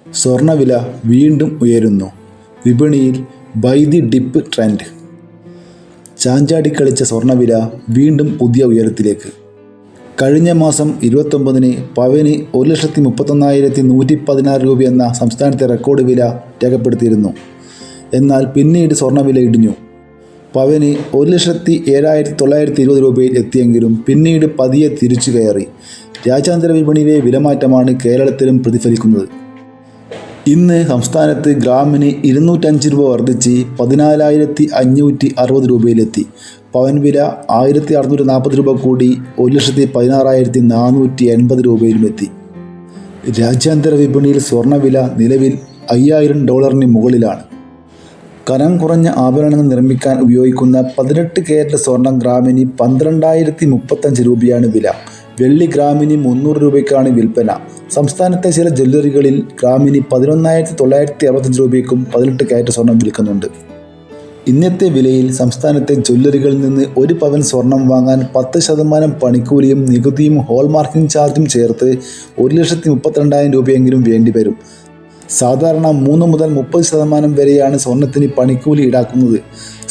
സ്വർണ്ണവില വീണ്ടും ഉയരുന്നു. വിപണിയിൽ ബൈ ദി ഡിപ്പ് ട്രെൻഡ്. ചാഞ്ചാടിക്കളിച്ച സ്വർണ്ണവില വീണ്ടും പുതിയ ഉയരത്തിലേക്ക്. കഴിഞ്ഞ മാസം 29-ന് പവന് 1,31,116 രൂപയെന്ന സംസ്ഥാനത്തെ റെക്കോർഡ് വില രേഖപ്പെടുത്തിയിരുന്നു. എന്നാൽ പിന്നീട് സ്വർണ്ണവില ഇടിഞ്ഞു. പവന് 1,07,920 രൂപയിൽ എത്തിയെങ്കിലും പിന്നീട് പതിയെ തിരിച്ചു കയറി. രാജ്യാന്തര വിപണിയിലെ വിലമാറ്റമാണ് കേരളത്തിലും പ്രതിഫലിക്കുന്നത്. ഇന്ന് സംസ്ഥാനത്ത് ഗ്രാമിന് 205 രൂപ വർദ്ധിച്ച് 14,560 രൂപയിലെത്തി. പവൻ വില 1,640 രൂപ കൂടി 1,16,480 രൂപയിലുമെത്തി. രാജ്യാന്തര വിപണിയിൽ സ്വർണ്ണവില നിലവിൽ $5,000 മുകളിലാണ്. കനം കുറഞ്ഞ ആഭരണങ്ങൾ നിർമ്മിക്കാൻ ഉപയോഗിക്കുന്ന 18 കാരറ്റ് സ്വർണം ഗ്രാമിന് 12,035 രൂപയാണ് വില. വെള്ളി ഗ്രാമിന് 300 രൂപയ്ക്കാണ് വിൽപ്പന. സംസ്ഥാനത്തെ ചില ജ്വല്ലറികളിൽ ഗ്രാമിന് 11,965 രൂപയ്ക്കും 18 കാരറ്റ് സ്വർണം വിൽക്കുന്നുണ്ട്. ഇന്നത്തെ വിലയിൽ സംസ്ഥാനത്തെ ജ്വല്ലറികളിൽ നിന്ന് 1 പവൻ സ്വർണം വാങ്ങാൻ 10% പണിക്കൂലിയും നികുതിയും ഹോൾമാർക്കിംഗ് ചാർജും ചേർത്ത് 1,32,000 രൂപയെങ്കിലും വേണ്ടിവരും. സാധാരണ 3 മുതൽ 30% വരെയാണ് സ്വർണത്തിന് പണിക്കൂലി ഈടാക്കുന്നത്.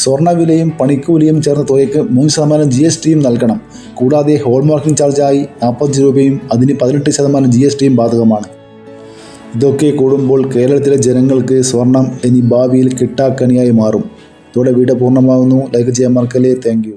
സ്വർണ്ണവിലയും പണിക്കൂലിയും ചേർന്ന തുകയ്ക്ക് 3% GSTയും നൽകണം. കൂടാതെ ഹോൾമാർക്കിംഗ് ചാർജായി 45 രൂപയും അതിന് 18% GSTയും ബാധകമാണ്. ഇതൊക്കെ കൂടുമ്പോൾ കേരളത്തിലെ ജനങ്ങൾക്ക് സ്വർണം ഇനി ഭാവിയിൽ കിട്ടാക്കനിയായി മാറും. ഇതോടെ വീഡിയോ പൂർണ്ണമാകുന്നു. ലൈക്ക് ചെയ്യാൻ മറക്കല്ലേ. Thank you.